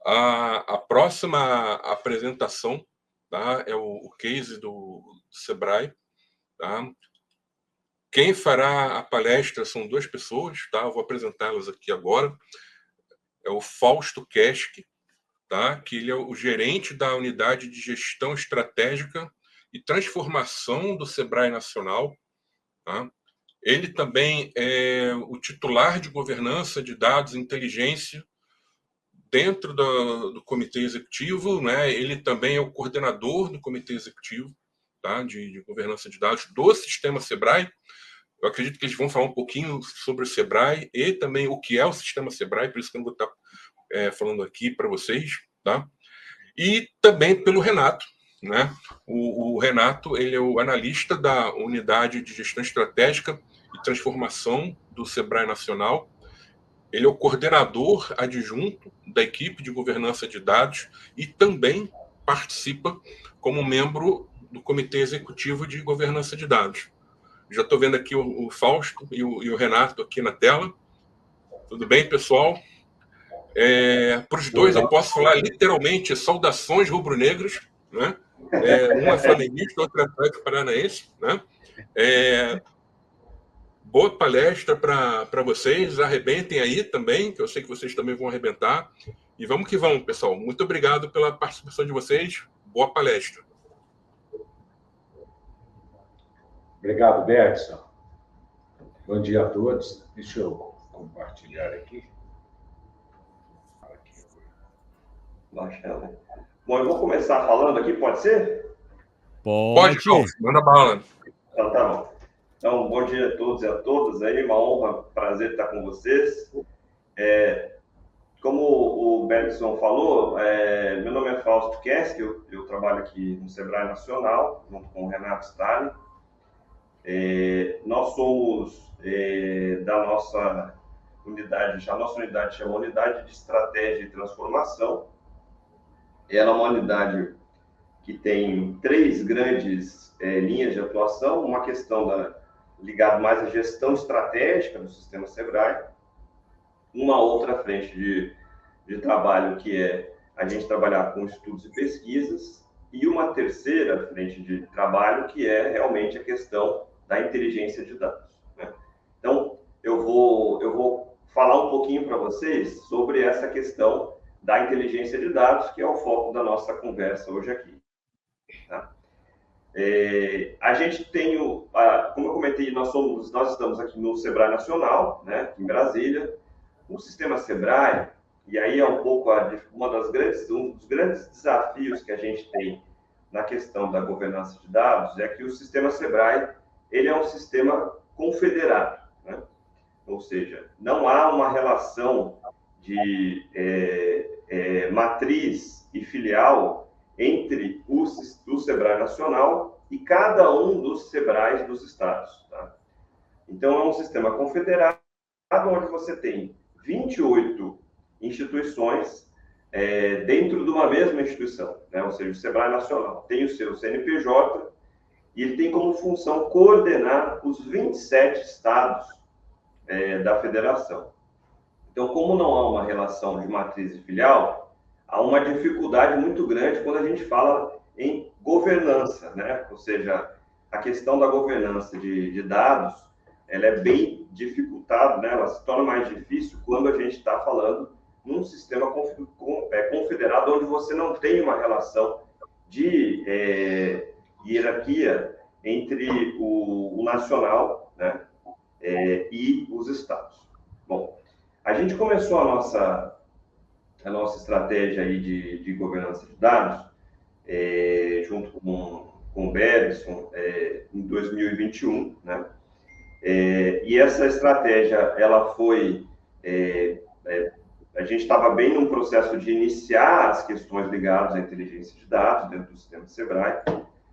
A próxima apresentação, tá, é o case do Sebrae. Tá? Quem fará a palestra são duas pessoas, tá? Eu vou apresentá-las aqui agora. É o Fausto Keschke, tá? Que ele é o gerente da unidade de gestão estratégica e transformação do Sebrae Nacional. Tá? Ele também é o titular de governança de dados e inteligência dentro do comitê executivo, né? Ele também é o coordenador do comitê executivo, tá? de governança de dados do sistema Sebrae. Eu acredito que eles vão falar um pouquinho sobre o Sebrae e também o que é o sistema Sebrae, por isso que eu não vou estar falando aqui para vocês. Tá? E também pelo Renato. Né? O Renato, ele é o analista da unidade de gestão estratégica e transformação do Sebrae Nacional. Ele é o coordenador adjunto da equipe de governança de dados e também participa como membro do Comitê Executivo de Governança de Dados. Já estou vendo aqui o Fausto e o Renato aqui na tela. Tudo bem, pessoal? Para os dois eu posso falar literalmente saudações rubro-negras. Né? Um é flamenguista, outro é Atlético Paranaense. Né? Boa palestra para vocês, arrebentem aí também, que eu sei que vocês também vão arrebentar. E vamos que vamos, pessoal. Muito obrigado pela participação de vocês. Boa palestra. Obrigado, Bergson. Bom dia a todos. Deixa eu compartilhar aqui. Bacana. Bom, eu vou começar falando aqui, pode ser? Pode, manda bala. Então, tá bom. Então, bom dia a todos e a todas. Aí, uma honra, prazer estar com vocês. Como o Bergson falou, meu nome é Fausto Keschke, eu trabalho aqui no Sebrae Nacional, junto com o Renato Stalin. Nós somos da nossa unidade, a nossa unidade chama Unidade de Estratégia e Transformação. Ela é uma unidade que tem três grandes linhas de atuação, uma questão ligada mais à gestão estratégica do sistema Sebrae, uma outra frente de trabalho que é a gente trabalhar com estudos e pesquisas, e uma terceira frente de trabalho que é realmente a questão da inteligência de dados. Né? Então, eu vou falar um pouquinho para vocês sobre essa questão da inteligência de dados, que é o foco da nossa conversa hoje aqui. Tá? A gente tem, como eu comentei, nós estamos aqui no Sebrae Nacional, né, aqui em Brasília. O sistema Sebrae, e aí é um pouco um dos grandes desafios que a gente tem na questão da governança de dados, é que o sistema Sebrae ele é um sistema confederado, né? Ou seja, não há uma relação de matriz e filial entre o Sebrae Nacional e cada um dos Sebrais dos estados. Tá? Então, é um sistema confederado onde você tem 28 instituições dentro de uma mesma instituição, né? Ou seja, o Sebrae Nacional tem o seu CNPJ e ele tem como função coordenar os 27 estados da federação. Então, como não há uma relação de matriz e filial, há uma dificuldade muito grande quando a gente fala em governança, né? Ou seja, a questão da governança de dados, ela é bem dificultada, né? Ela se torna mais difícil quando a gente está falando num sistema confederado, onde você não tem uma relação de hierarquia entre o nacional, né? E os estados. Bom, a gente começou a nossa estratégia aí de governança de dados, junto com o Bergson, em 2021, né? E essa estratégia, ela foi... a gente estava bem num processo de iniciar as questões ligadas à inteligência de dados dentro do sistema Sebrae.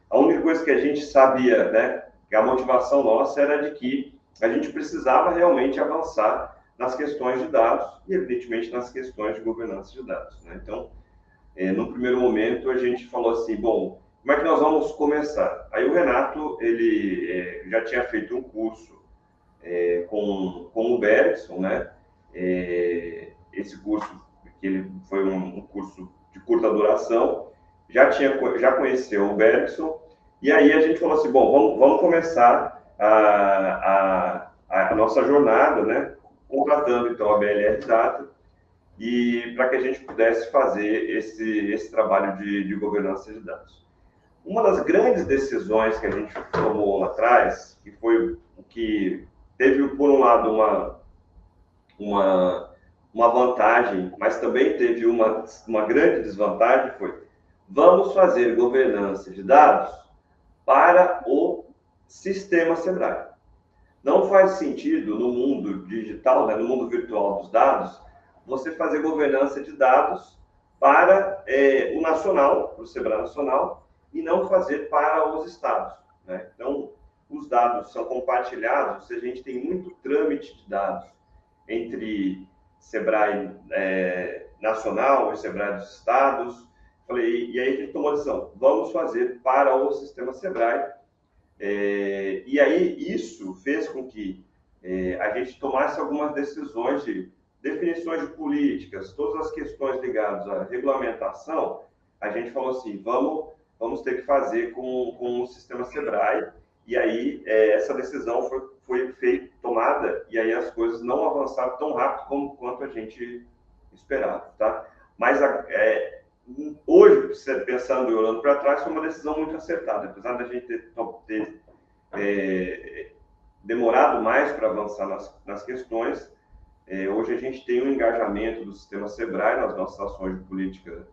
A única coisa que a gente sabia, né, que a motivação nossa era de que a gente precisava realmente avançar nas questões de dados e, evidentemente, nas questões de governança de dados. Né? Então, no primeiro momento, a gente falou assim, bom, como é que nós vamos começar? Aí o Renato, ele já tinha feito um curso com o Bergson, né? Esse curso que ele foi um curso de curta duração, já conheceu o Bergson, e aí a gente falou assim, bom, vamos começar a nossa jornada, né, contratando então a BLR Data, e para que a gente pudesse fazer esse trabalho de governança de dados. Uma das grandes decisões que a gente tomou lá atrás, que foi o que teve, por um lado, uma vantagem, mas também teve uma grande desvantagem, foi: vamos fazer governança de dados para o sistema Sebrae. Não faz sentido no mundo digital, né, no mundo virtual dos dados, você fazer governança de dados para o nacional, para o Sebrae Nacional, e não fazer para os estados, né? Então, os dados são compartilhados, a gente tem muito trâmite de dados entre Sebrae Nacional e Sebrae dos estados. E aí a gente tomou a decisão, vamos fazer para o sistema Sebrae. E aí isso fez com que a gente tomasse algumas decisões de definições de políticas, todas as questões ligadas à regulamentação. A gente falou assim, vamos ter que fazer com o sistema Sebrae, e aí essa decisão foi tomada, e aí as coisas não avançaram tão rápido quanto a gente esperava, tá? Mas hoje, pensando e olhando para trás, foi uma decisão muito acertada, apesar da gente ter demorado mais para avançar nas questões. Hoje a gente tem um engajamento do sistema Sebrae nas nossas ações de política,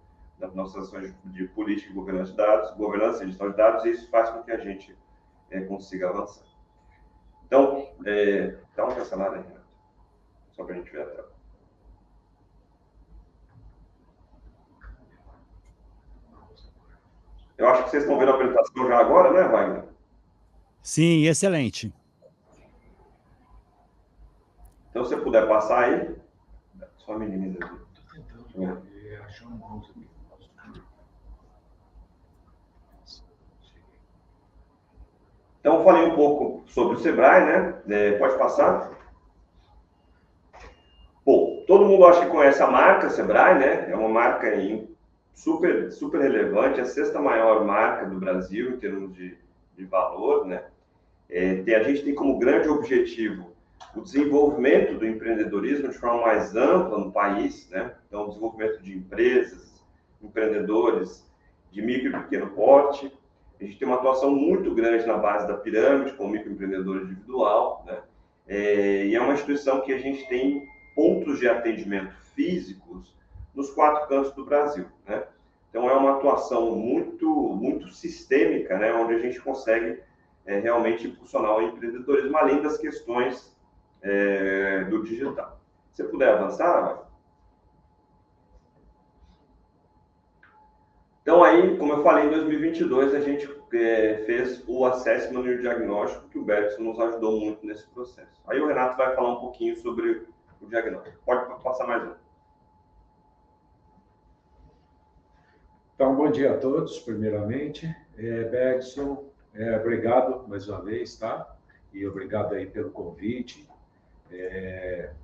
e governança de dados, governança e gestão de dados, e isso faz com que a gente consiga avançar. Então, dá uma cancelada aí, Renato, só para a gente ver a tela. Eu acho que vocês estão vendo a apresentação já agora, né, Wagner? Sim, excelente. Então, se você puder passar aí, só minimiza aqui. Estou tentando achar um mouse aqui. Então, eu falei um pouco sobre o Sebrae, né? Pode passar. Bom, todo mundo acha que conhece a marca Sebrae, né? É uma marca super, super relevante, a sexta maior marca do Brasil em termos de valor, né? A gente tem como grande objetivo o desenvolvimento do empreendedorismo de forma mais ampla no país, né? Então, o desenvolvimento de empresas, empreendedores de micro e pequeno porte. A gente tem uma atuação muito grande na base da pirâmide, com o microempreendedor individual, né? E é uma instituição que a gente tem pontos de atendimento físicos nos 4 cantos do Brasil, né? Então, é uma atuação muito sistêmica, né? Onde a gente consegue realmente impulsionar o empreendedorismo, além das questões do digital. Se você puder avançar, então aí, como eu falei, em 2022 a gente fez o assessment e o diagnóstico, que o Bergson nos ajudou muito nesse processo. Aí o Renato vai falar um pouquinho sobre o diagnóstico. Pode passar mais um. Então, bom dia a todos, primeiramente. Bergson, obrigado mais uma vez, tá? E obrigado aí pelo convite.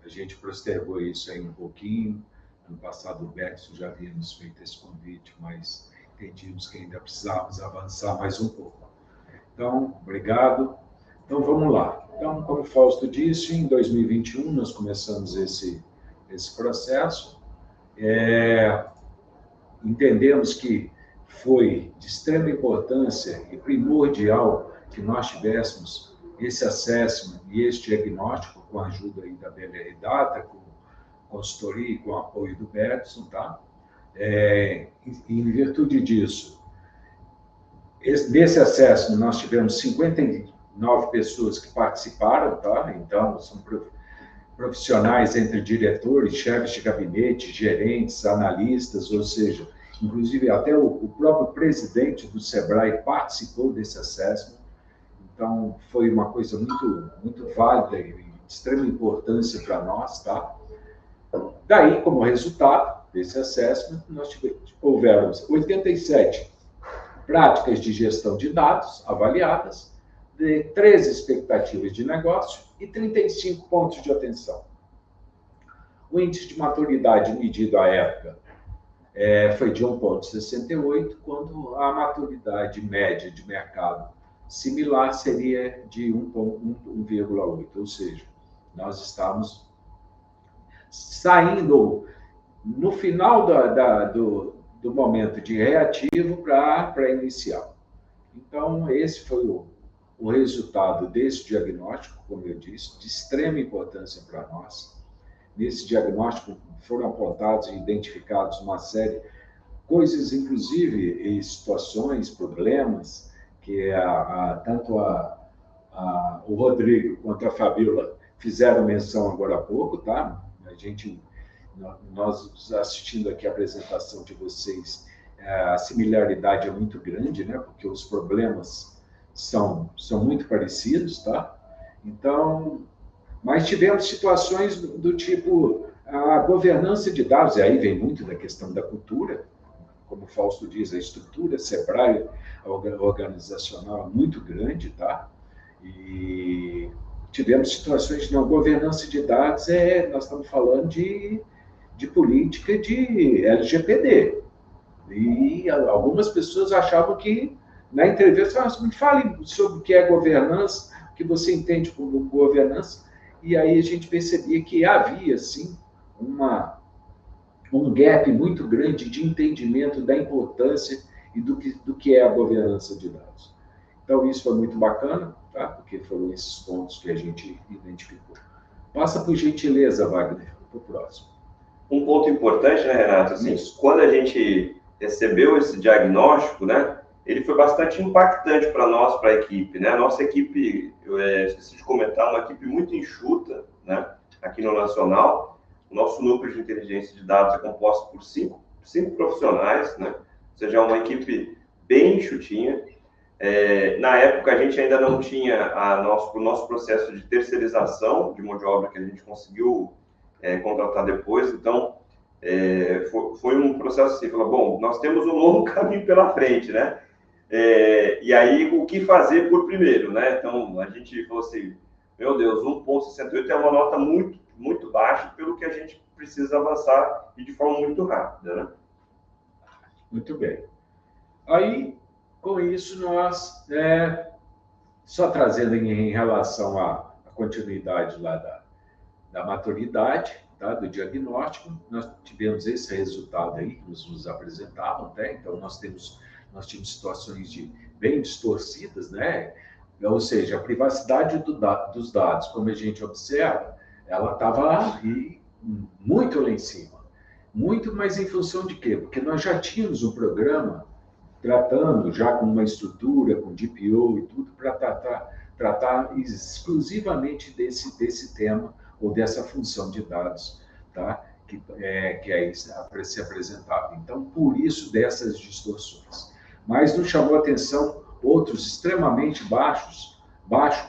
A gente postergou isso aí um pouquinho. No passado, o Bergson já havíamos feito esse convite, mas entendíamos que ainda precisávamos avançar mais um pouco. Então, obrigado. Então, vamos lá. Então, como o Fausto disse, em 2021 nós começamos esse processo. Entendemos que foi de extrema importância e primordial que nós tivéssemos esse assessment e esse diagnóstico com a ajuda aí da BLR Data, com consultoria e com o apoio do Bergson, tá? Em virtude disso, nesse assessment nós tivemos 59 pessoas que participaram, tá? Então, são profissionais entre diretores, chefes de gabinete, gerentes, analistas, ou seja, inclusive até o próprio presidente do Sebrae participou desse assessment. Então, foi uma coisa muito válida e de extrema importância para nós, tá? Daí, como resultado desse assessment, houveram 87 práticas de gestão de dados avaliadas, de 13 expectativas de negócio e 35 pontos de atenção. O índice de maturidade medido à época foi de 1,68, quando a maturidade média de mercado similar seria de 1,8, ou seja, nós estamos saindo no final do momento de reativo para inicial. Então, esse foi o resultado desse diagnóstico, como eu disse, de extrema importância para nós. Nesse diagnóstico foram apontados e identificados uma série de coisas, inclusive, e situações, problemas, que tanto o Rodrigo quanto a Fabíola fizeram menção agora há pouco, tá? Nós assistindo aqui a apresentação de vocês, a similaridade é muito grande, né? Porque os problemas são muito parecidos, tá? Então, mas tivemos situações do tipo a governança de dados, e aí vem muito da questão da cultura, como o Fausto diz, a estrutura Sebrae organizacional é muito grande, tá? E tivemos situações de não governança de dados, nós estamos falando de política de LGPD. E algumas pessoas achavam que, na entrevista, me fale sobre o que é governança, o que você entende por governança, e aí a gente percebia que havia, sim, um gap muito grande de entendimento da importância e do que é a governança de dados. Então, isso foi muito bacana, tá? Porque foram esses pontos que a gente identificou. Passa por gentileza, Wagner, para o próximo. Um ponto importante, né, Renato? Assim, quando a gente recebeu esse diagnóstico, né, ele foi bastante impactante para nós, para a equipe, né? A nossa equipe, esqueci de comentar, uma equipe muito enxuta, né, aqui no Nacional. O nosso núcleo de inteligência de dados é composto por cinco profissionais, né? Ou seja, é uma equipe bem enxutinha. Na época, a gente ainda não tinha o nosso processo de terceirização de mão de obra que a gente conseguiu contratar depois. Então, foi um processo assim, falou, bom, nós temos um longo caminho pela frente, né? E aí, o que fazer por primeiro, né? Então, a gente falou assim, meu Deus, 1,68 é uma nota muito, muito baixa pelo que a gente precisa avançar e de forma muito rápida, né? Muito bem. Aí, com isso, nós, só trazendo em relação à continuidade lá da maturidade, tá, do diagnóstico, nós tivemos esse resultado aí que nos apresentavam, né? Então, nós tínhamos situações bem distorcidas, né? Ou seja, a privacidade dos dados, como a gente observa, ela estava muito lá em cima. Muito, mas em função de quê? Porque nós já tínhamos um programa tratando já com uma estrutura, com DPO e tudo, para tratar exclusivamente desse tema ou dessa função de dados, tá? que aí se apresentava. Então, por isso dessas distorções. Mas nos chamou a atenção outros extremamente baixos,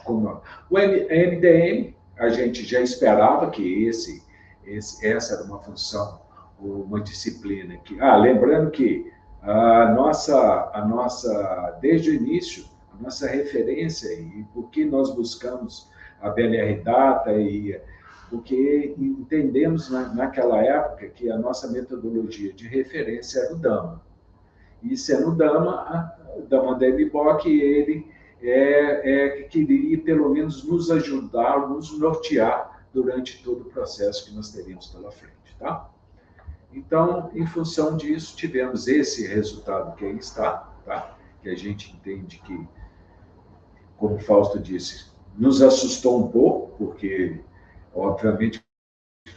como o MDM, a gente já esperava que essa era uma função, uma disciplina que... lembrando que a nossa, desde o início, a nossa referência e por que nós buscamos a BLR Data e porque entendemos naquela época que a nossa metodologia de referência era o DAMA. E sendo o DAMA da MBOK, ele queria pelo menos nos ajudar, nos nortear durante todo o processo que nós teríamos pela frente, tá? Então, em função disso, tivemos esse resultado que aí está, tá? Que a gente entende que, como o Fausto disse, nos assustou um pouco, porque, obviamente,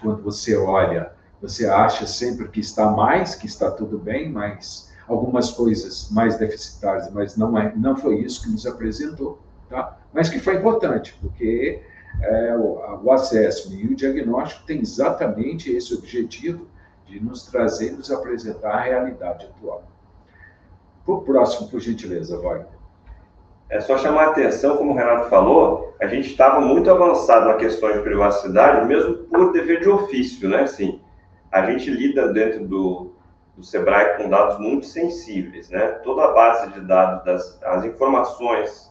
quando você olha, você acha sempre que está tudo bem, mas algumas coisas mais deficitárias, mas não foi isso que nos apresentou, tá? Mas que foi importante, porque o assessment e o diagnóstico tem exatamente esse objetivo de nos trazer, nos apresentar a realidade atual. Para o próximo, por gentileza, Wagner. É só chamar a atenção, como o Renato falou, a gente estava muito avançado na questão de privacidade, mesmo por dever de ofício, né? Assim, a gente lida dentro do Sebrae com dados muito sensíveis, né? Toda a base de dados, as informações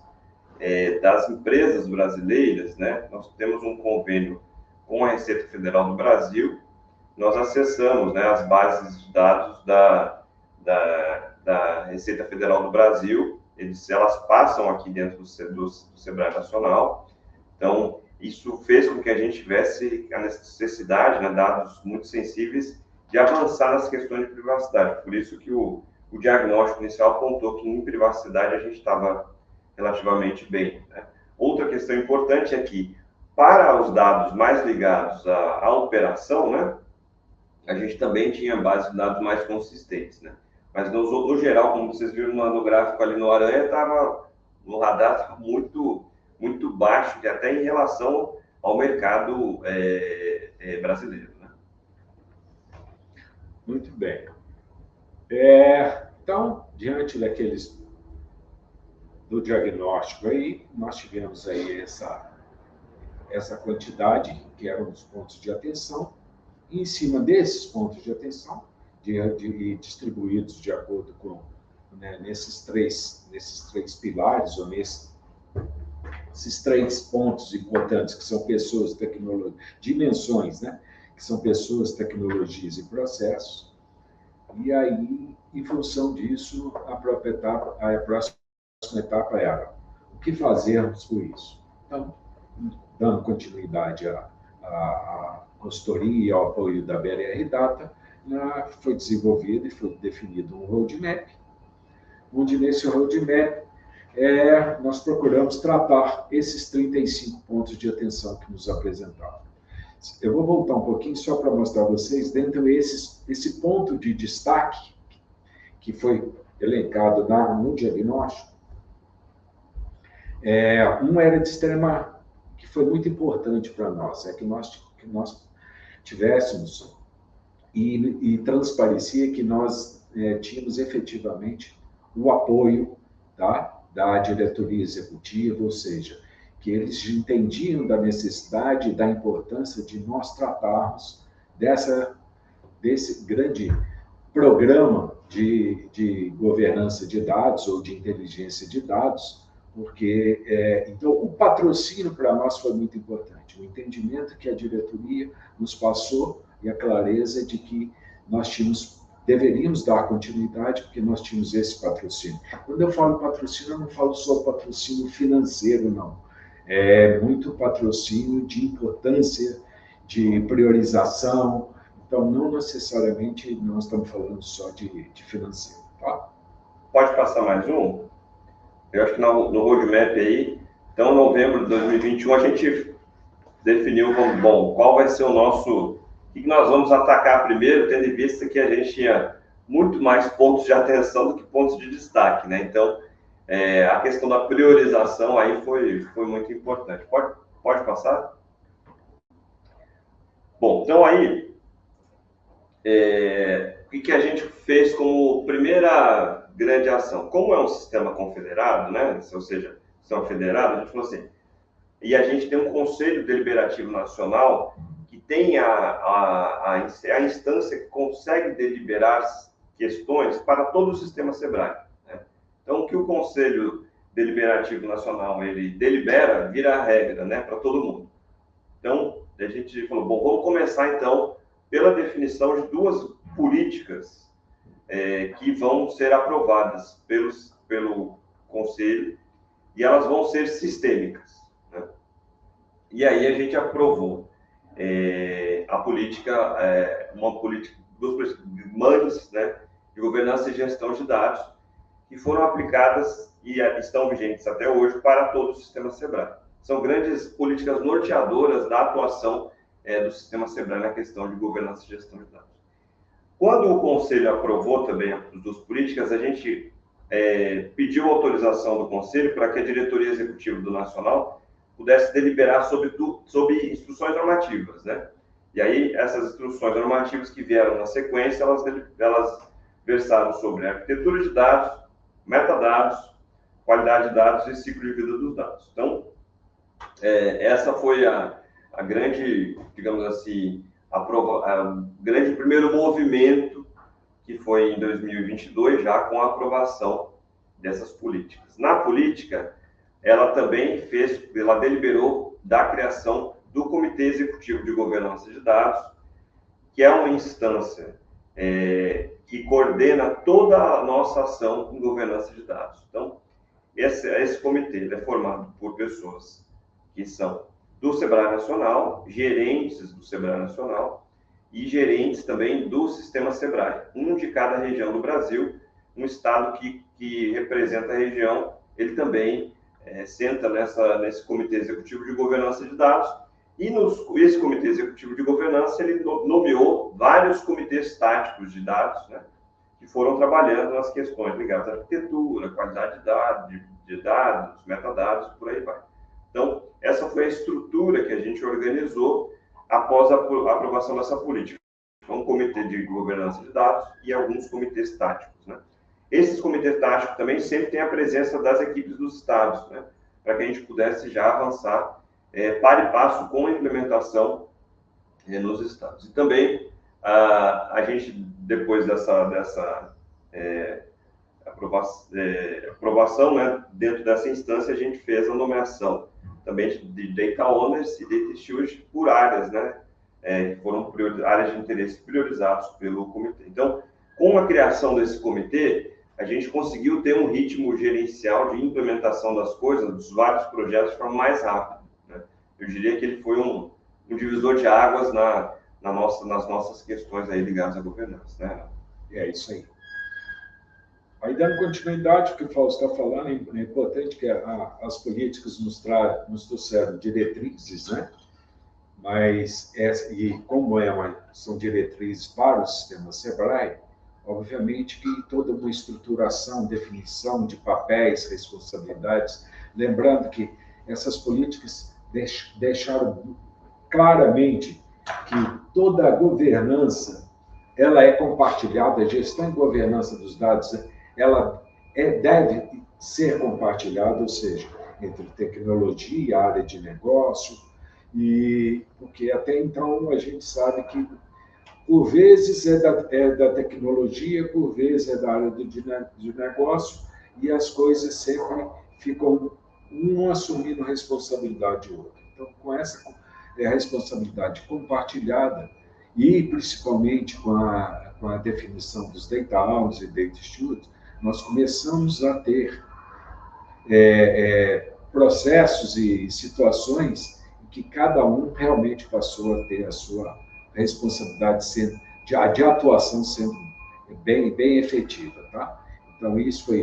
das empresas brasileiras, né? Nós temos um convênio com a Receita Federal do Brasil nós acessamos, né, as bases de dados da Receita Federal do Brasil. Elas passam aqui dentro do Sebrae Nacional. Então, isso fez com que a gente tivesse a necessidade, né, dados muito sensíveis, de avançar nas questões de privacidade. Por isso que o diagnóstico inicial apontou que em privacidade a gente estava relativamente bem, né? Outra questão importante é que, para os dados mais ligados à operação, né, a gente também tinha base de dados mais consistentes, né? Mas, no geral, como vocês viram no gráfico ali no Aranha, no radar estava muito baixo, até em relação ao mercado brasileiro, né? Muito bem. Então, diante do diagnóstico aí, nós tivemos aí essa quantidade, que eram os pontos de atenção, e em cima desses pontos de atenção, distribuídos de acordo com, né, nesses três pilares, ou esses três pontos importantes, que são pessoas, tecnologia, dimensões, né, que são pessoas, tecnologias e processos. E aí, em função disso, a próxima etapa era o que fazermos com isso. Então, dando continuidade à consultoria e ao apoio da BLR Data, foi desenvolvido e foi definido um roadmap, onde nesse roadmap nós procuramos tratar esses 35 pontos de atenção que nos apresentavam. Eu vou voltar um pouquinho só para mostrar a vocês, dentro esse ponto de destaque que foi elencado no diagnóstico, um era de que foi muito importante para nós, que nós tivéssemos e transparecia que nós tínhamos efetivamente o apoio da diretoria executiva, ou seja, que eles entendiam da necessidade e da importância de nós tratarmos desse grande programa de governança de dados ou de inteligência de dados, porque então o patrocínio para nós foi muito importante, o entendimento que a diretoria nos passou e a clareza de que nós deveríamos dar continuidade, porque nós tínhamos esse patrocínio. Quando eu falo patrocínio, eu não falo só patrocínio financeiro, não. É muito patrocínio de importância, de priorização. Então, não necessariamente nós estamos falando só de financeiro, tá? Pode passar mais um? Eu acho que no roadmap aí, então, em novembro de 2021, a gente definiu qual vai ser o que nós vamos atacar primeiro, tendo em vista que a gente tinha muito mais pontos de atenção do que pontos de destaque, né? Então, a questão da priorização aí foi muito importante. Pode passar? Bom, então aí, o que a gente fez como primeira grande ação? Como é um sistema confederado, né? Ou seja, sistema federado, a gente falou assim, e a gente tem um Conselho Deliberativo Nacional que tem a instância que consegue deliberar questões para todo o sistema Sebrae, né? Então, o que o Conselho Deliberativo Nacional ele delibera, vira a regra, né, para todo mundo. Então, a gente falou, bom, vamos começar, então, pela definição de duas políticas que vão ser aprovadas pelo Conselho, e elas vão ser sistêmicas, né? E aí a gente aprovou a política, duas políticas mães, né, de governança e gestão de dados, que foram aplicadas e estão vigentes até hoje para todo o sistema Sebrae. São grandes políticas norteadoras da atuação do sistema Sebrae na questão de governança e gestão de dados. Quando o Conselho aprovou também as duas políticas, a gente pediu autorização do Conselho para que a diretoria executiva do Nacional pudesse deliberar sobre instruções normativas, né? E aí, essas instruções normativas que vieram na sequência, elas versaram sobre arquitetura de dados, metadados, qualidade de dados e ciclo de vida dos dados. Então, essa foi a grande, digamos assim, a grande primeiro movimento que foi em 2022, já com a aprovação dessas políticas. Na política, ela também ela deliberou da criação do Comitê Executivo de Governança de Dados que é uma instância que coordena toda a nossa ação em governança de dados. Então, esse comitê ele é formado por pessoas que são do SEBRAE Nacional, gerentes do SEBRAE Nacional e gerentes também do Sistema SEBRAE, um de cada região do Brasil. Um estado que representa a região, ele também senta nesse Comitê Executivo de Governança de Dados, e esse Comitê Executivo de Governança, ele nomeou vários comitês táticos de dados, né, que foram trabalhando nas questões ligadas à arquitetura, qualidade de dados, metadados, por aí vai. Então, essa foi a estrutura que a gente organizou após a aprovação dessa política. Um comitê de governança de dados e alguns comitês táticos, né? Esses comitês táticos também sempre têm a presença das equipes dos estados, né, para que a gente pudesse já avançar par e passo com a implementação nos estados. E também a gente, depois dessa aprovação, né, dentro dessa instância, a gente fez a nomeação também de Data Owners e Data Stewards por áreas, né, que foram áreas de interesse priorizados pelo comitê. Então, com a criação desse comitê, a gente conseguiu ter um ritmo gerencial de implementação das coisas, dos vários projetos, de forma mais rápida, né? Eu diria que ele foi um divisor de águas nas nossas questões aí ligadas à governança, né? É isso aí. Aí, dando continuidade ao que o Fausto está falando, é importante que as políticas nos trouxeram diretrizes, né? Mas, como são diretrizes para o sistema SEBRAE, obviamente que toda uma estruturação, definição de papéis, responsabilidades, lembrando que essas políticas deixaram claramente que toda a governança ela é compartilhada, a gestão e governança dos dados, ela deve ser compartilhada, ou seja, entre tecnologia, área de negócio, e porque até então a gente sabe que por vezes é da tecnologia, por vezes é da área de negócio, e as coisas sempre ficam um assumindo responsabilidade do outro. Então, com essa responsabilidade compartilhada, e principalmente com a definição dos Data Owners e Data Stewards, nós começamos a ter processos e situações em que cada um realmente passou a ter a sua responsabilidade de atuação sendo bem efetiva, tá? Então, isso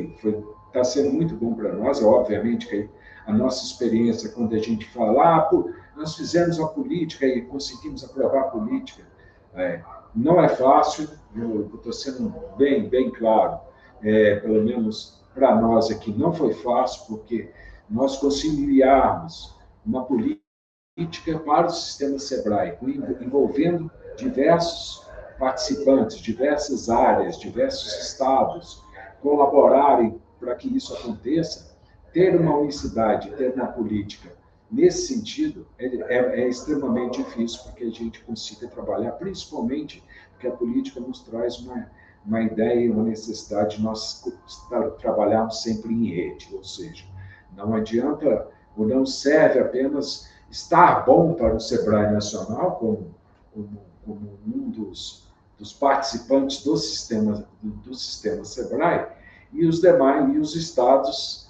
está sendo muito bom para nós. Obviamente que a nossa experiência, quando a gente fala, nós fizemos a política e conseguimos aprovar a política, não é fácil, eu estou sendo bem claro, pelo menos para nós aqui, não foi fácil, porque nós conciliarmos uma política para o sistema SEBRAE, envolvendo diversos participantes, diversas áreas, diversos estados, colaborarem para que isso aconteça, ter uma unicidade, ter uma política nesse sentido é extremamente difícil para que a gente consiga trabalhar, principalmente porque a política nos traz uma ideia e uma necessidade de nós trabalharmos sempre em rede, ou seja, não adianta ou não serve apenas estar bom para o SEBRAE Nacional, como um dos participantes do sistema SEBRAE, e os demais, e os estados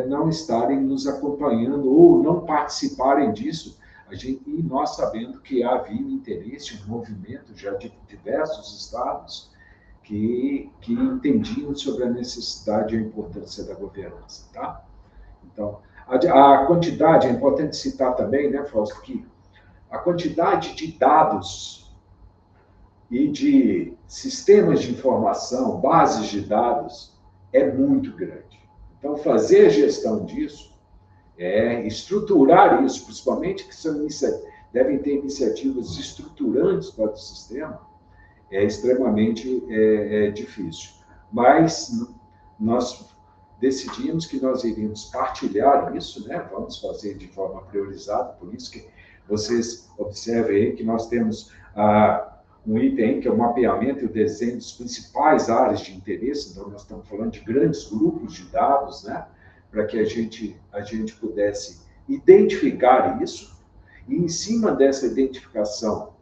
não estarem nos acompanhando ou não participarem disso, e nós sabendo que havia interesse, um movimento já de diversos estados que entendiam sobre a necessidade e a importância da governança, tá? Então, a quantidade, é importante citar também, né, Fausto, que a quantidade de dados e de sistemas de informação, bases de dados, é muito grande. Então, fazer gestão disso, estruturar isso, principalmente que devem ter iniciativas estruturantes para o sistema, é extremamente difícil. Mas nós decidimos que nós iríamos partilhar isso, né? Vamos fazer de forma priorizada, por isso que vocês observem aí que nós temos um item que é o mapeamento e o desenho das principais áreas de interesse, então nós estamos falando de grandes grupos de dados, né? Para que a gente pudesse identificar isso, e em cima dessa identificação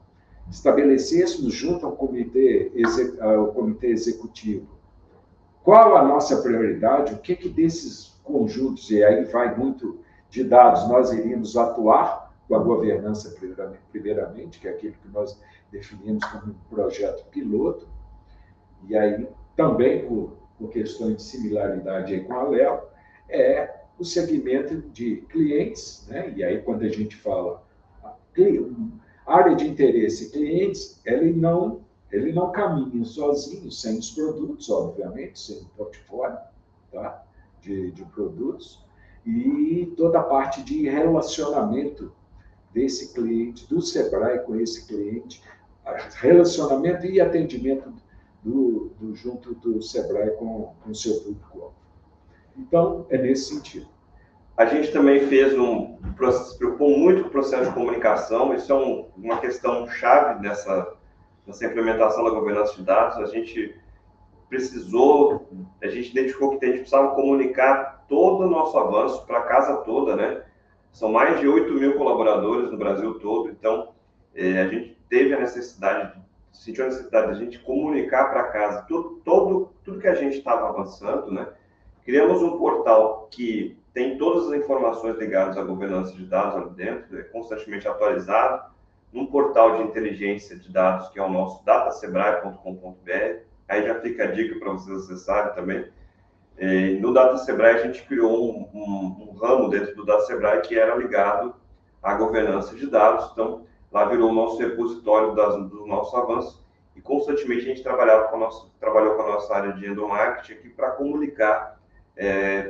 estabelecêssemos junto ao comitê executivo qual a nossa prioridade, o que desses conjuntos, e aí vai muito de dados, nós iríamos atuar com a governança primeiramente, que é aquilo que nós definimos como um projeto piloto, e aí também por questões de similaridade aí com a Léo, é o segmento de clientes, né? E aí quando a gente fala área de interesse clientes, ele não caminha sozinho, sem os produtos, obviamente, sem o portfólio, tá? de produtos, e toda a parte de relacionamento desse cliente, do Sebrae com esse cliente, relacionamento e atendimento junto do Sebrae com o seu público-alvo. Então, é nesse sentido. A gente também se preocupou muito com o processo de comunicação, isso é uma questão chave nessa implementação da governança de dados. A gente identificou que a gente precisava comunicar todo o nosso avanço para a casa toda, né? São mais de 8 mil colaboradores no Brasil todo, então a gente sentiu a necessidade de a gente comunicar para casa tudo que a gente estava avançando, né? Criamos um portal que tem todas as informações ligadas à governança de dados ali dentro, é constantemente atualizado, num portal de inteligência de dados, que é o nosso datasebrae.com.br. Aí já fica a dica para vocês acessarem também. No Data Sebrae, a gente criou um ramo dentro do Data Sebrae que era ligado à governança de dados. Então, lá virou o nosso repositório dos nossos avanços e constantemente a gente trabalhou com a nossa área de endomarketing aqui para comunicar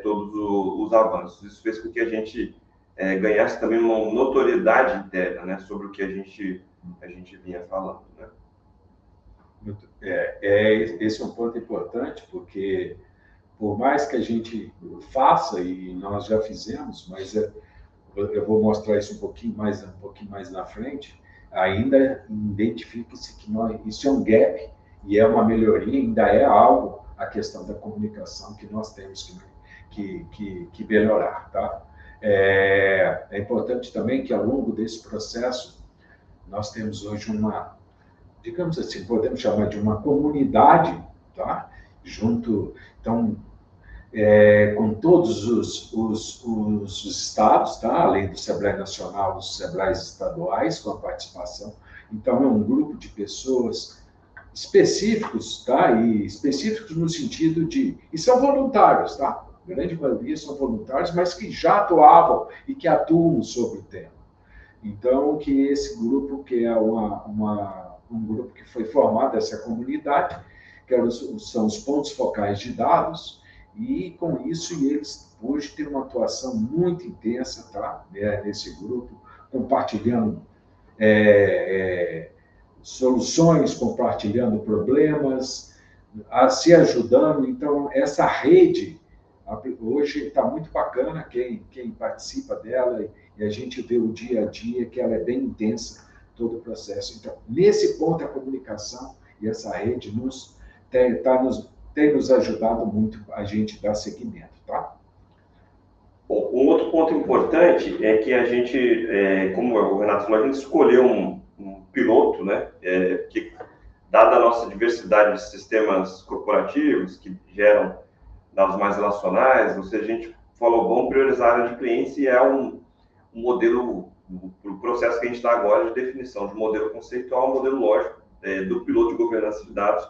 todos os avanços. Isso fez com que a gente ganhasse também uma notoriedade interna, né, sobre o que a gente vinha falando, né? Esse é um ponto importante, porque por mais que a gente faça, e nós já fizemos, mas eu vou mostrar isso um pouquinho mais na frente, ainda identifica-se que isso é um gap e é uma melhoria, ainda é algo, a questão da comunicação que nós temos que melhorar, tá? É importante também que ao longo desse processo nós temos hoje digamos assim, podemos chamar de uma comunidade, tá? Então, com todos os estados, tá? Além do Sebrae Nacional, os Sebrais estaduais, com a participação. Então, é um grupo de pessoas específicos, tá? E específicos no sentido e são voluntários, tá? A grande maioria são voluntários, mas que já atuavam e que atuam sobre o tema. Então, que esse grupo, que é um grupo que foi formado, essa comunidade, que são os pontos focais de dados, e com isso eles hoje têm uma atuação muito intensa, tá? Nesse grupo, compartilhando soluções, compartilhando problemas, se ajudando. Então, essa rede hoje está muito bacana, quem participa dela, e a gente vê o dia a dia que ela é bem intensa, todo o processo. Então, nesse ponto, a comunicação e essa rede tem nos ajudado muito a gente dar seguimento, tá? Bom, um outro ponto importante é que a gente, como o Renato falou, a gente escolheu um piloto, né? Que, dada a nossa diversidade de sistemas corporativos que geram dados mais relacionais, ou seja, a gente falou, vamos priorizar a área de clientes, e é um modelo, o processo que a gente está agora de definição de modelo conceitual, modelo lógico, do piloto de governança de dados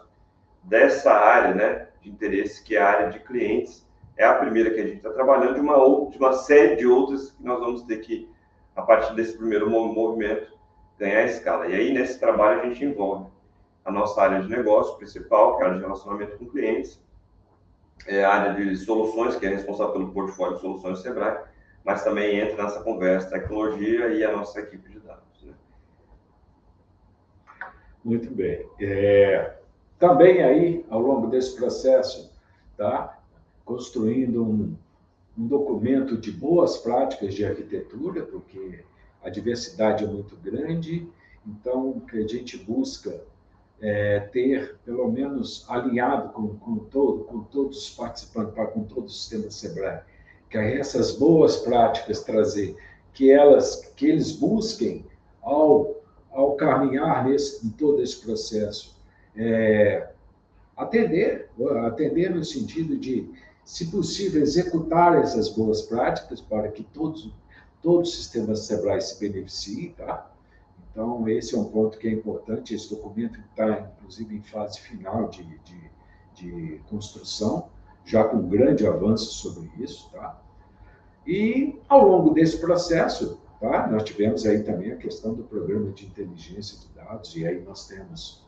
dessa área, né, de interesse, que é a área de clientes. É a primeira que a gente está trabalhando, de uma série de outras que nós vamos ter que, a partir desse primeiro movimento, ganhar escala. E aí, nesse trabalho, a gente envolve a nossa área de negócio principal, que é a área de relacionamento com clientes, a área de soluções, que é responsável pelo portfólio de soluções do Sebrae, mas também entra nessa conversa tecnologia e a nossa equipe de dados, né? Muito bem. Também aí, ao longo desse processo, tá? Construindo um documento de boas práticas de arquitetura, porque a diversidade é muito grande, então o que a gente busca ter, pelo menos, alinhado com todos os participantes, com todo o sistema Sebrae, que essas boas práticas trazer, que eles busquem, ao ao caminhar em todo esse processo, atender no sentido de, se possível, executar essas boas práticas para que todo o sistema Sebrae se beneficie, tá? Então, esse é um ponto que é importante. Esse documento está, inclusive, em fase final de construção, já com grande avanço sobre isso, tá? E, ao longo desse processo, tá, nós tivemos aí também a questão do programa de inteligência de dados, e aí nós temos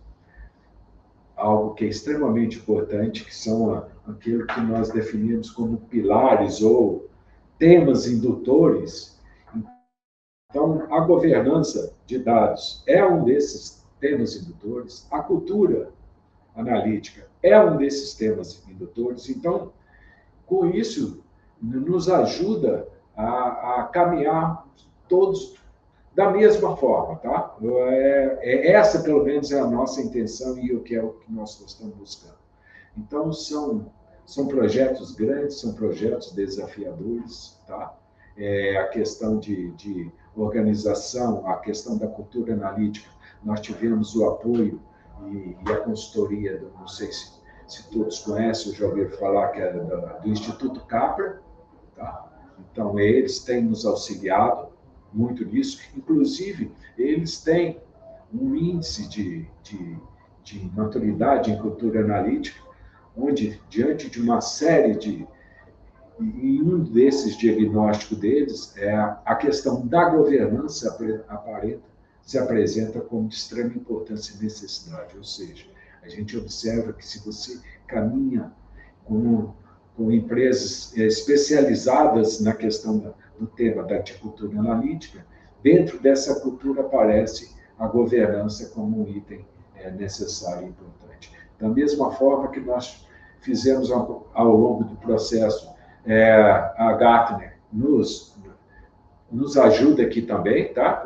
algo que é extremamente importante, que são aquilo que nós definimos como pilares ou temas indutores. Então, a governança de dados é um desses temas indutores, a cultura analítica é um desses temas indutores. Então, com isso, nos ajuda a caminhar todos da mesma forma, tá? Essa, pelo menos, é a nossa intenção e o que é o que nós estamos buscando. Então, são projetos grandes, são projetos desafiadores, tá? A questão de organização, a questão da cultura analítica, nós tivemos o apoio e a consultoria, não sei se todos conhecem, ou já ouviram falar, que é do Instituto Capra, tá? Então, eles têm nos auxiliado muito nisso. Inclusive, eles têm um índice de maturidade em cultura analítica, onde, diante de uma série e um desses diagnósticos deles é a questão da governança se apresenta como de extrema importância e necessidade. Ou seja, a gente observa que, se você caminha com empresas especializadas na questão do tema da cultura analítica, dentro dessa cultura aparece a governança como um item necessário e importante. Da mesma forma que nós fizemos ao longo do processo, a Gartner nos ajuda aqui também, tá?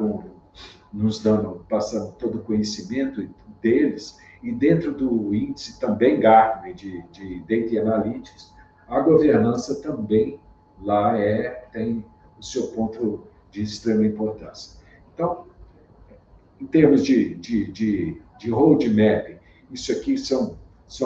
Passando todo o conhecimento deles, e dentro do índice também Gartner de Data Analytics, a governança também lá tem o seu ponto de extrema importância. Então, em termos de roadmap, isso aqui são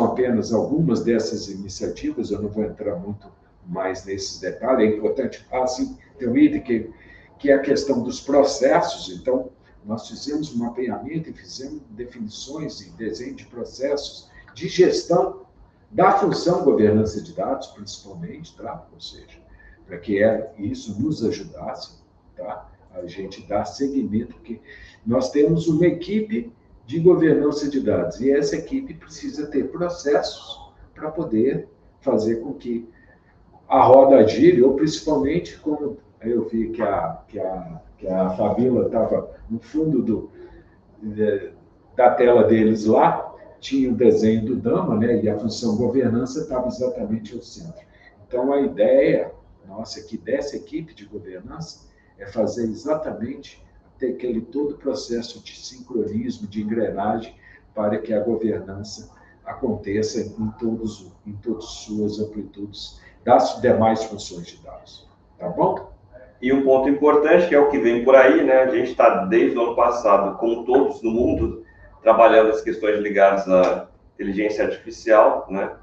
apenas algumas dessas iniciativas, eu não vou entrar muito mais nesses detalhes. É importante, assim, ter um item que é a questão dos processos. Então, nós fizemos um mapeamento e fizemos definições e desenho de processos de gestão da função governança de dados, principalmente, tá? Ou seja, para que isso nos ajudasse, tá? A gente dar seguimento, porque nós temos uma equipe de governança de dados, e essa equipe precisa ter processos para poder fazer com que a roda gire, ou principalmente, como eu vi que a Fabíola estava no fundo da tela deles lá, tinha o desenho do Dama, né, e a função governança estava exatamente ao centro. Então, a ideia nossa aqui dessa equipe de governança é fazer exatamente aquele todo processo de sincronismo, de engrenagem, para que a governança aconteça em todas suas amplitudes das demais funções de dados. Tá bom? E um ponto importante, que é o que vem por aí, né? A gente está, desde o ano passado, como todos no mundo, trabalhando as questões ligadas à inteligência artificial, né?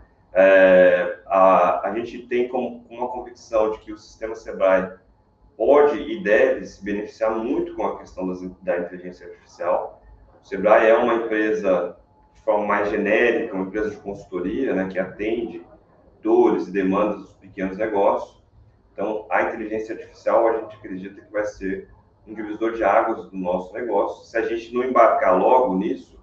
A gente tem como uma convicção de que o sistema Sebrae pode e deve se beneficiar muito com a questão da inteligência artificial. O Sebrae é uma empresa, de forma mais genérica, uma empresa de consultoria, né, que atende dores e demandas dos pequenos negócios. Então, a inteligência artificial, a gente acredita que vai ser um divisor de águas do nosso negócio. Se a gente não embarcar logo nisso,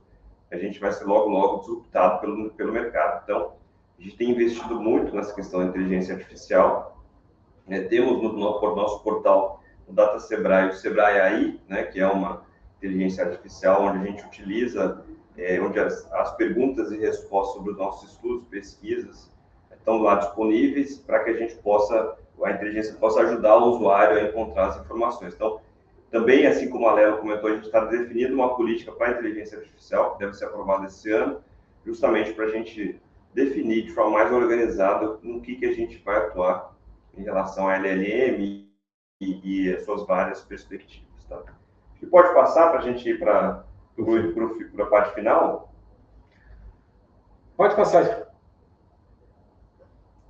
a gente vai ser logo disruptado pelo mercado. Então, a gente tem investido muito nessa questão da inteligência artificial. Temos no nosso portal o Data Sebrae, o Sebrae AI, né, que é uma inteligência artificial onde a gente utiliza, onde as perguntas e respostas sobre os nossos estudos, pesquisas, estão lá disponíveis para que a inteligência possa ajudar o usuário a encontrar as informações. Então, também, assim como a Léo comentou, a gente está definindo uma política para a inteligência artificial, que deve ser aprovada esse ano, justamente para a gente definir de forma mais organizada no que a gente vai atuar em relação à LLM e as suas várias perspectivas. Tá? E pode passar para a gente ir para para a parte final? Pode passar.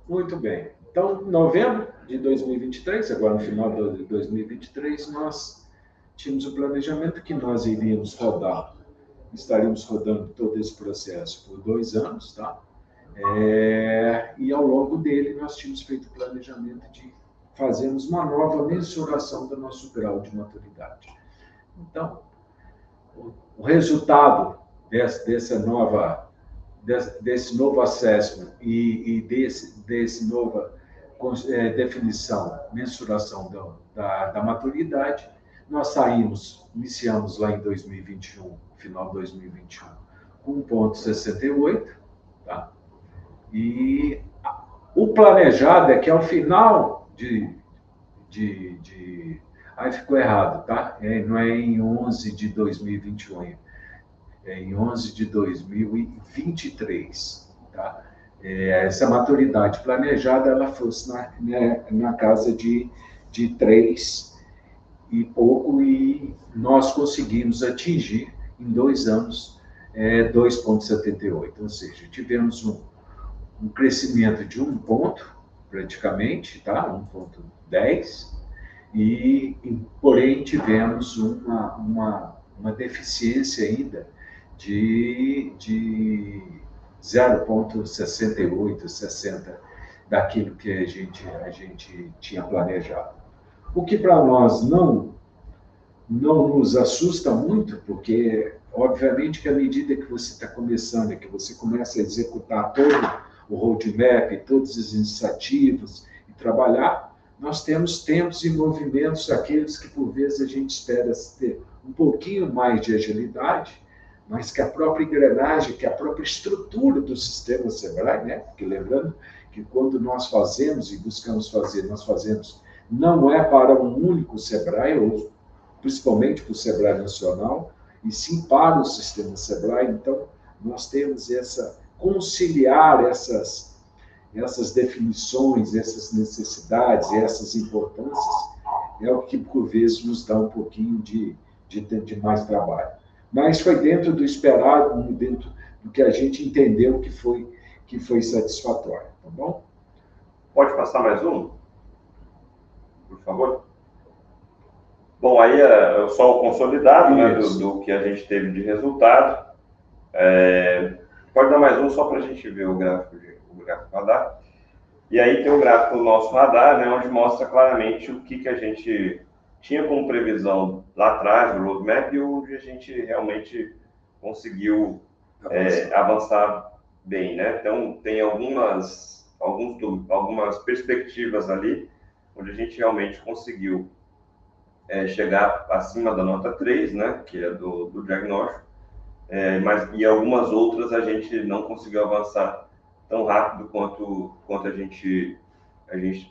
Muito bem. Então, novembro de 2023, agora no final de 2023, nós tínhamos o planejamento que nós iríamos rodar, estaríamos rodando todo esse processo por 2 anos, tá? E ao longo dele nós tínhamos feito o planejamento de fazermos uma nova mensuração do nosso grau de maturidade. Então, o resultado desse novo assessment e desse nova definição, mensuração da maturidade, nós iniciamos lá em 2021, final de 2021, com 1,68, tá? E o planejado é que ao final Aí ficou errado, tá? Não é em 11 de 2021, é em 11 de 2023, tá? Essa maturidade planejada, ela fosse na casa de 3 e pouco, e nós conseguimos atingir, em 2 anos, 2,78. Ou seja, tivemos um crescimento de 1 ponto, praticamente, tá? 1,10, porém tivemos uma deficiência ainda de 0,68, 60 daquilo que a gente tinha planejado. O que para nós não nos assusta muito, porque, obviamente, que à medida que você está começando, que você começa a executar todo o roadmap, todas as iniciativas e trabalhar, nós temos tempos e movimentos, aqueles que, por vezes, a gente espera ter um pouquinho mais de agilidade, mas que a própria engrenagem, que a própria estrutura do sistema Sebrae, né? Porque lembrando que quando nós fazemos e buscamos fazer, nós fazemos, não é para um único Sebrae, ou principalmente para o Sebrae Nacional, e sim para o sistema Sebrae. Então, nós temos conciliar essas definições, essas necessidades, essas importâncias, é o que, por vezes, nos dá um pouquinho de mais trabalho. Mas foi dentro do esperado, dentro do que a gente entendeu que foi satisfatório, tá bom? Pode passar mais um, por favor? Bom, aí é só o consolidado, né, do que a gente teve de resultado. Pode dar mais um só para a gente ver o gráfico radar. E aí tem o gráfico do nosso radar, né, onde mostra claramente o que a gente tinha como previsão lá atrás, do roadmap, e onde a gente realmente conseguiu avançar bem, né? Então, tem algumas perspectivas ali, onde a gente realmente conseguiu chegar acima da nota 3, né, que é do diagnóstico, e algumas outras a gente não conseguiu avançar tão rápido quanto a gente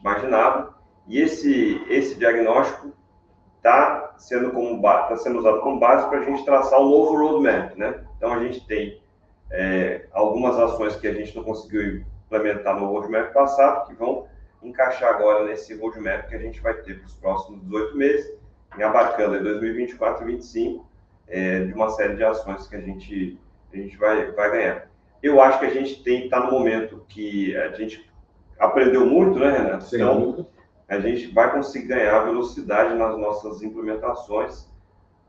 imaginava. E esse diagnóstico está sendo usado como base para a gente traçar um novo roadmap, né? Então, a gente tem algumas ações que a gente não conseguiu implementar no roadmap passado, que vão encaixar agora nesse roadmap que a gente vai ter para os próximos 18 meses, abarcando em 2024 e 2025, de uma série de ações que a gente vai ganhar. Eu acho que a gente está no momento que a gente aprendeu muito, né, Renato? Sim. Então, a gente vai conseguir ganhar velocidade nas nossas implementações.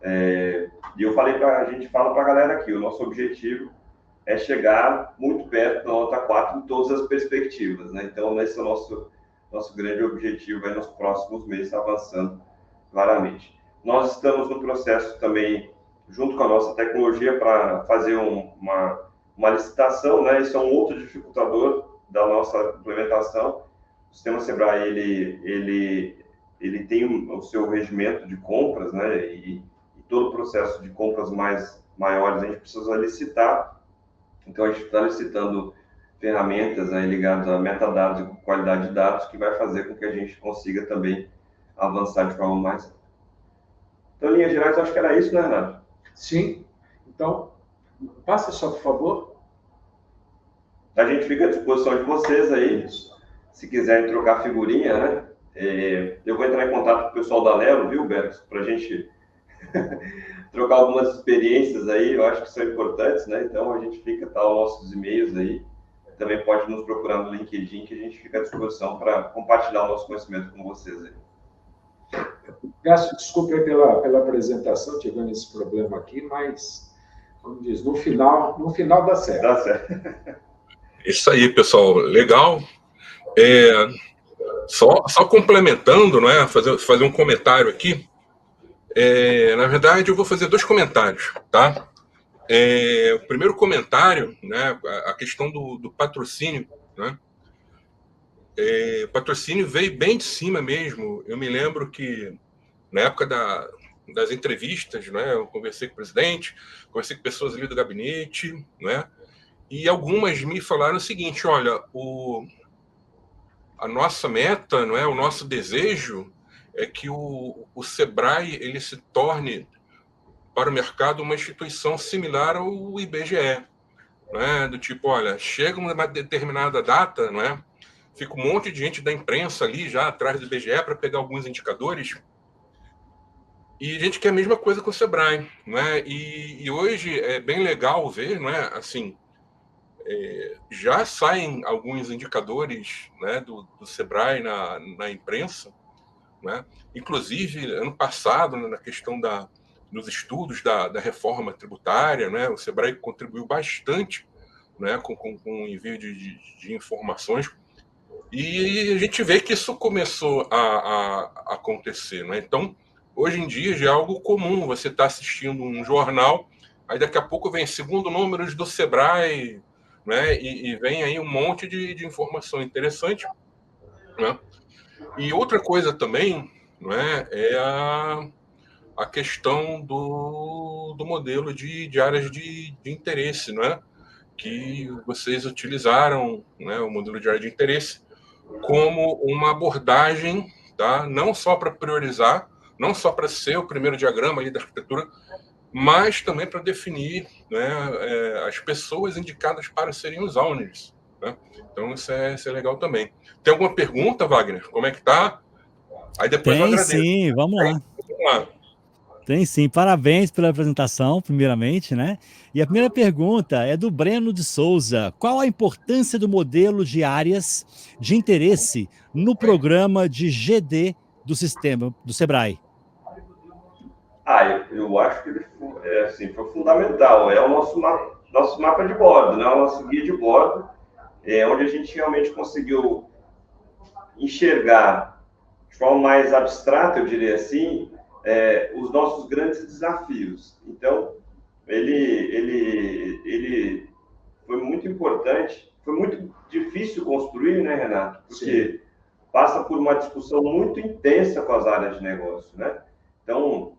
E a gente fala para a galera aqui, o nosso objetivo é chegar muito perto da nota 4 em todas as perspectivas, né? Então, esse é o nosso grande objetivo aí nos próximos meses, avançando claramente. Nós estamos no processo também, junto com a nossa tecnologia, para fazer uma licitação, né? Isso é um outro dificultador da nossa implementação. O sistema Sebrae, ele tem o seu regimento de compras, né? E todo o processo de compras maiores a gente precisa licitar. Então, a gente está licitando ferramentas aí ligadas a metadados e qualidade de dados, que vai fazer com que a gente consiga também avançar de forma mais rápida. Então, em linhas gerais, acho que era isso, né, Renato? Sim. Então, passa só, por favor. A gente fica à disposição de vocês aí, se quiserem trocar figurinha, né? Eu vou entrar em contato com o pessoal da Lero, viu, Beto? Para a gente trocar algumas experiências aí, eu acho que são importantes, né? Então a gente fica, tá, os nossos e-mails aí, também pode nos procurar no LinkedIn, que a gente fica à disposição para compartilhar o nosso conhecimento com vocês aí. Peço desculpa aí pela apresentação, tivemos esse problema aqui, mas, como diz, no final dá certo. Dá certo. Isso aí, pessoal, legal. Só complementando, não é? Fazer um comentário aqui. Na verdade, eu vou fazer 2 comentários, tá? O primeiro comentário, né, a questão do patrocínio, né? O patrocínio veio bem de cima mesmo. Eu me lembro que na época das entrevistas, né, eu conversei com o presidente, conversei com pessoas ali do gabinete, né? E algumas me falaram o seguinte: olha, a nossa meta, não é, o nosso desejo é que o Sebrae ele se torne para o mercado uma instituição similar ao IBGE, né? Do tipo, olha, chega uma determinada data, não é? Fica um monte de gente da imprensa ali já atrás do IBGE para pegar alguns indicadores. E a gente quer a mesma coisa com o Sebrae, né? E hoje é bem legal ver, não é? Assim, já saem alguns indicadores, né, do Sebrae na imprensa, né? Inclusive, ano passado, na questão dos estudos da reforma tributária, né, o Sebrae contribuiu bastante, né, com o envio de informações, e a gente vê que isso começou a acontecer, né? Então, hoje em dia já é algo comum, você está assistindo um jornal, aí daqui a pouco vem segundo números do Sebrae, né, e vem aí um monte de informação interessante, né? E outra coisa também, não é a questão do modelo de áreas de interesse, não é? Que vocês utilizaram, né, o modelo de área de interesse como uma abordagem, tá? Não só para priorizar, não só para ser o primeiro diagrama ali da arquitetura, mas também para definir, né, as pessoas indicadas para serem os owners, né? Então isso é legal também. Tem alguma pergunta, Wagner? Como é que tá? Aí depois eu Tem agradeço. sim, vamos lá. Vamos lá. Tem sim. Parabéns pela apresentação, primeiramente, né? E a primeira pergunta é do Breno de Souza. Qual a importância do modelo de áreas de interesse no programa de GD do sistema do Sebrae? Eu acho que ele foi fundamental. É o nosso mapa de bordo, né? O nosso guia de bordo, onde a gente realmente conseguiu enxergar de forma mais abstrata, eu diria assim, os nossos grandes desafios. Então, ele foi muito importante, foi muito difícil construir, né, Renato? Porque passa por uma discussão muito intensa com as áreas de negócio, né? Então,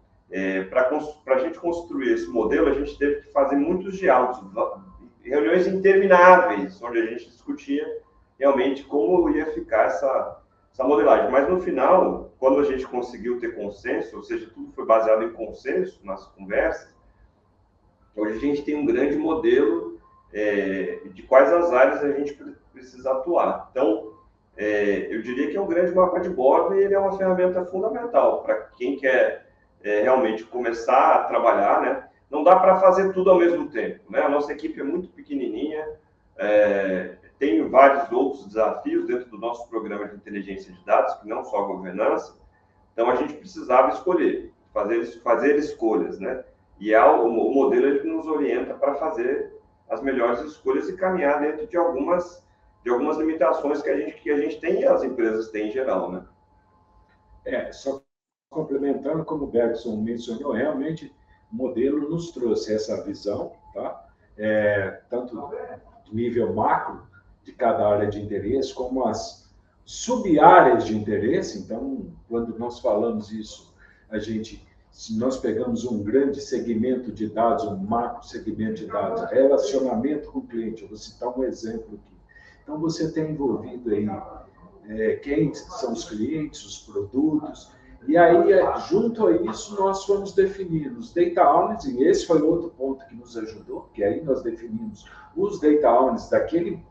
para a gente construir esse modelo, a gente teve que fazer muitos diálogos, reuniões intermináveis, onde a gente discutia realmente como ia ficar essa modelagem. Mas, no final, quando a gente conseguiu ter consenso, ou seja, tudo foi baseado em consenso nas conversas, hoje a gente tem um grande modelo de quais as áreas a gente precisa atuar. Então, eu diria que é um grande mapa de bordo e ele é uma ferramenta fundamental para quem quer realmente começar a trabalhar, né? Não dá para fazer tudo ao mesmo tempo, né? A nossa equipe é muito pequenininha, tem vários outros desafios dentro do nosso programa de inteligência de dados, que não só a governança. Então, a gente precisava escolher, fazer escolhas, né? E o modelo ele nos orienta para fazer as melhores escolhas e caminhar dentro de algumas limitações que a gente tem e as empresas têm em geral, né? Só complementando, como o Bergson mencionou, realmente o modelo nos trouxe essa visão, tá? Tanto do nível macro de cada área de interesse, como as sub-áreas de interesse. Então, quando nós falamos isso, se nós pegamos um grande segmento de dados, um macro segmento de dados, relacionamento com o cliente, eu vou citar um exemplo aqui. Então, você tem envolvido aí quem são os clientes, os produtos, e aí, junto a isso, nós fomos definindo os data owners, e esse foi outro ponto que nos ajudou, que aí nós definimos os data owners daquele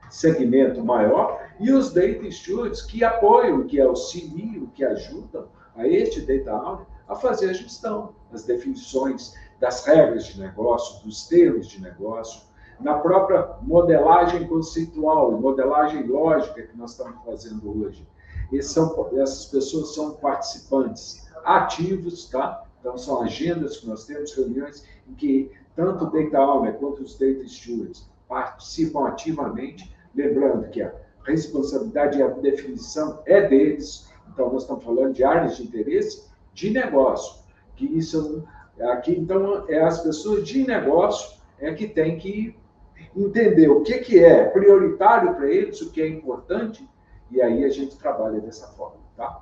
segmento maior e os data stewards que apoiam, que auxiliam, que ajudam a este data owner a fazer a gestão, as definições das regras de negócio, dos termos de negócio, na própria modelagem conceitual e modelagem lógica que nós estamos fazendo hoje. Essas pessoas são participantes ativos, tá? Então, são agendas que nós temos, reuniões em que tanto o Data Owner quanto os Data Stewards participam ativamente, lembrando que a responsabilidade e a definição é deles. Então, nós estamos falando de áreas de interesse de negócio, que isso aqui, então, as pessoas de negócio que têm que entender o que é prioritário para eles, o que é importante, e aí a gente trabalha dessa forma, tá?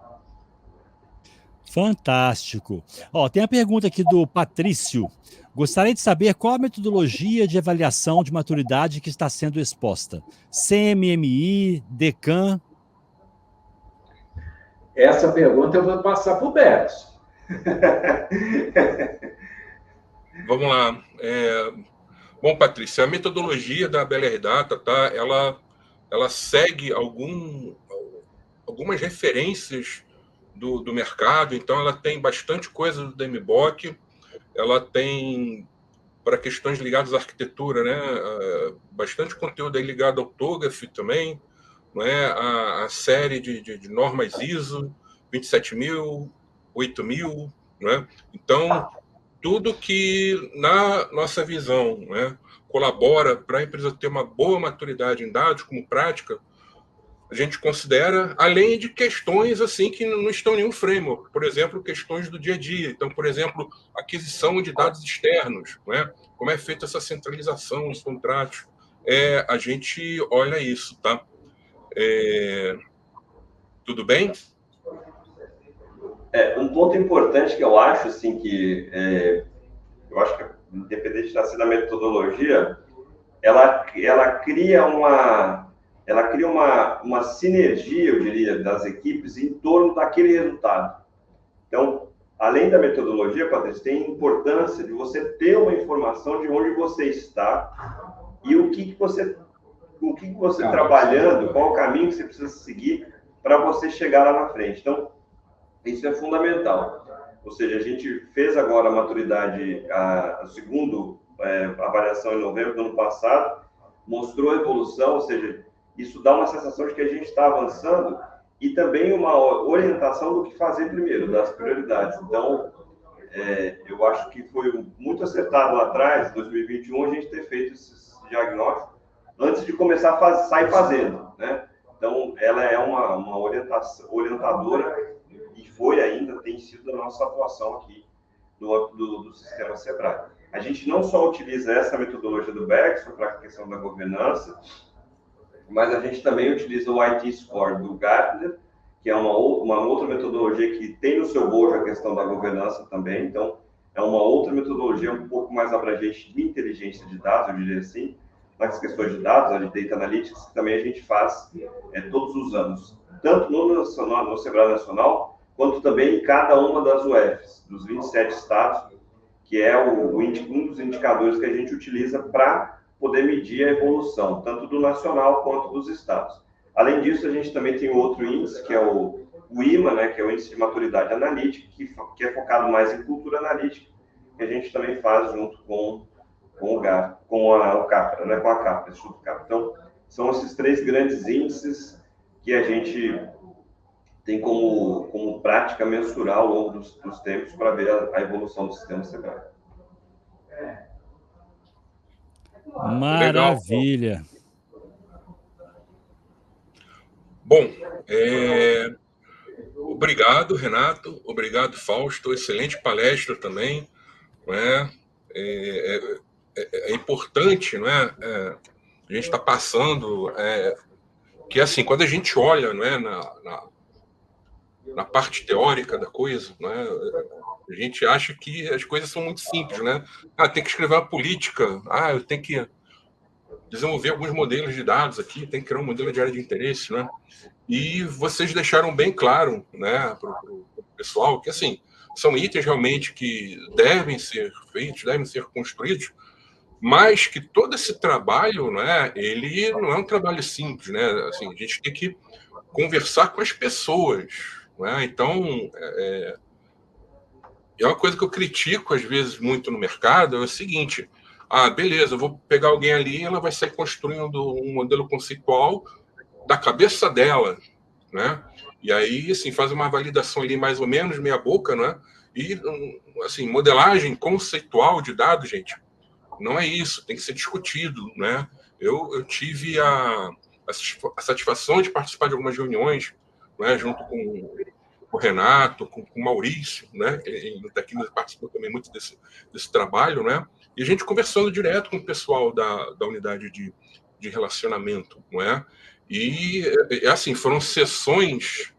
Fantástico. Ó, tem a pergunta aqui do Patrício. Gostaria de saber qual a metodologia de avaliação de maturidade que está sendo exposta. CMMI, DECAN? Essa pergunta eu vou passar para o Beto. Vamos lá. Bom, Patrícia, a metodologia da BLR Data, tá? Ela segue algumas referências do mercado, então ela tem bastante coisa do DMBOK, ela tem, para questões ligadas à arquitetura, né? Bastante conteúdo aí ligado ao TOGAF também, não é? A série de normas ISO, 27.000, 8.000, né? Então, tudo que, na nossa visão, né, colabora para a empresa ter uma boa maturidade em dados como prática, a gente considera, além de questões assim que não estão em nenhum framework, por exemplo, questões do dia a dia. Então, por exemplo, aquisição de dados externos, né? Como é feita essa centralização dos contratos. A gente olha isso, tá? Tudo bem? Um ponto importante que eu acho, assim, que eu acho que, independente da metodologia, ela cria uma sinergia, eu diria, das equipes em torno daquele resultado. Então, além da metodologia, Patrícia, tem a importância de você ter uma informação de onde você está e o que você trabalhando, qual o caminho que você precisa seguir para você chegar lá na frente. Então, isso é fundamental. Ou seja, a gente fez agora a maturidade, a segunda avaliação em novembro do ano passado, mostrou a evolução, ou seja, isso dá uma sensação de que a gente está avançando e também uma orientação do que fazer primeiro, das prioridades. Então, eu acho que foi muito acertado lá atrás, em 2021, a gente ter feito esses diagnósticos antes de começar a sair fazendo, né? Então, ela é uma orientadora e tem sido a nossa atuação aqui do sistema SEBRAE. A gente não só utiliza essa metodologia do Bergson para a questão da governança, mas a gente também utiliza o IT Score do Gartner, que é uma outra metodologia que tem no seu bojo a questão da governança também. Então, é uma outra metodologia um pouco mais abrangente de inteligência de dados, eu diria assim, nas questões de dados, de Data Analytics, que também a gente faz todos os anos, tanto no SEBRAE Nacional, quanto também em cada uma das UFs, dos 27 estados, que é um dos indicadores que a gente utiliza para poder medir a evolução, tanto do nacional quanto dos estados. Além disso, a gente também tem outro índice, que é o IMA, né, que é o Índice de Maturidade Analítica, que é focado mais em cultura analítica, que a gente também faz junto com o CAPRA, né, com a CAPRA, Instituto CAPRA. Então, são esses 3 grandes índices que a gente tem como prática mensurar ao longo dos tempos para ver a evolução do sistema SEBRAE. Maravilha. Bom, obrigado, Renato. Obrigado, Fausto. Excelente palestra também. Não é? É importante, não é? A gente está passando que, assim, quando a gente olha, não é, na parte teórica da coisa, não é? A gente acha que as coisas são muito simples, né? Tem que escrever uma política, eu tenho que desenvolver alguns modelos de dados aqui, tem que criar um modelo de área de interesse, né? E vocês deixaram bem claro, né, para o pessoal que, assim, são itens realmente que devem ser feitos, devem ser construídos, mas que todo esse trabalho, né, ele não é um trabalho simples, né? Assim, a gente tem que conversar com as pessoas, né? Então, E é uma coisa que eu critico, às vezes, muito no mercado, é o seguinte: beleza, eu vou pegar alguém ali, ela vai sair construindo um modelo conceitual da cabeça dela, né? E aí, assim, faz uma validação ali mais ou menos meia boca, né? E, assim, modelagem conceitual de dados, gente, não é isso, tem que ser discutido, né? Eu tive a satisfação de participar de algumas reuniões, né, junto com o Renato, com o Maurício, né? Ele daqui participou também muito desse trabalho, né? E a gente conversando direto com o pessoal da unidade de relacionamento, não é? E, assim, foram sessões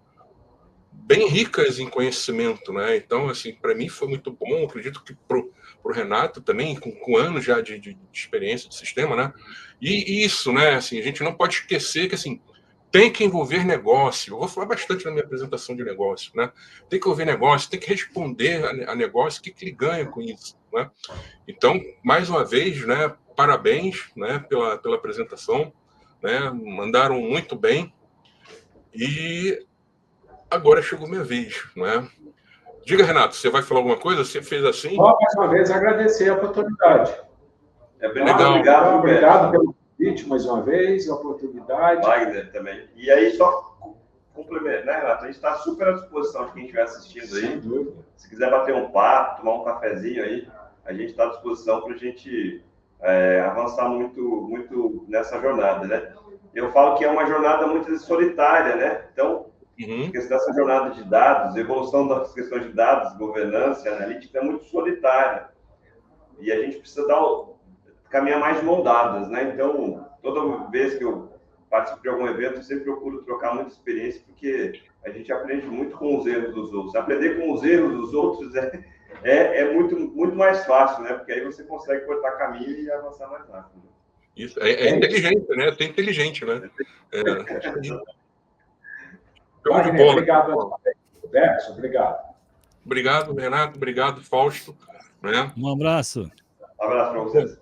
bem ricas em conhecimento, né? Então, assim, para mim foi muito bom. Acredito que para o Renato também, com anos já de experiência de sistema, né? E isso, né? Assim, a gente não pode esquecer que, assim, tem que envolver negócio. Eu vou falar bastante na minha apresentação de negócio, né? Tem que envolver negócio, tem que responder a negócio, o que ele ganha com isso, né? Então, mais uma vez, né? Parabéns, né? Pela apresentação, né? Mandaram muito bem. E agora chegou minha vez, não é? Diga, Renato, você vai falar alguma coisa? Você fez assim? Só mais uma vez agradecer a oportunidade. Legal. Obrigado pelo convite mais uma vez, a oportunidade. Wagner também. E aí, só complemento, né, Renato? A gente está super à disposição de quem estiver assistindo aí. Sem dúvida. Se quiser bater um papo, tomar um cafezinho aí, a gente está à disposição para a gente avançar muito nessa jornada, né? Eu falo que é uma jornada muito solitária, né? Então, essa jornada de dados, evolução das questões de dados, governança, analítica, é muito solitária. E a gente precisa caminhar mais de mão dadas, né? Então, toda vez que eu participo de algum evento, eu sempre procuro trocar muita experiência, porque a gente aprende muito com os erros dos outros. Aprender com os erros dos outros é muito mais fácil, né? Porque aí você consegue cortar caminho e avançar mais rápido. Isso, inteligente, né? Tem inteligente, né? Wagner, obrigado. Verso, obrigado. Obrigado, Renato. Obrigado, Fausto. Né? Um abraço. Um abraço para vocês.